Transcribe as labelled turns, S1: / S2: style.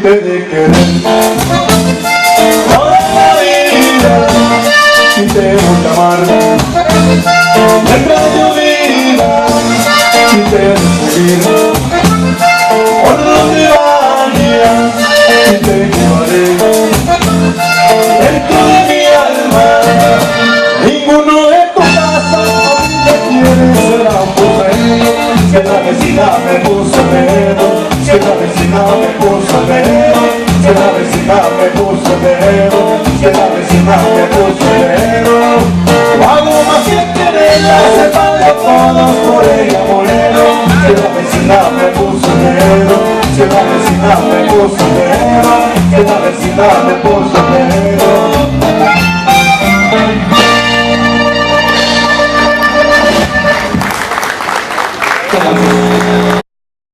S1: te de querer. Toda la vida y te voy a amar. Me extraño vida y te de seguir. Por donde vayas y te llevaré. Dentro de mi alma ninguno de tus pasos me quiere ser la mujer. Si la vecina me puso dedo, si la vecina me puso dedo, si la vecina me puso dedo, si la vecina me puso dedo. Hago más que quererla, se paga todos por ella moreno. Si la vecina me puso dedo, si la vecina me puso dedo, si la vecina me puso dedo. Gracias.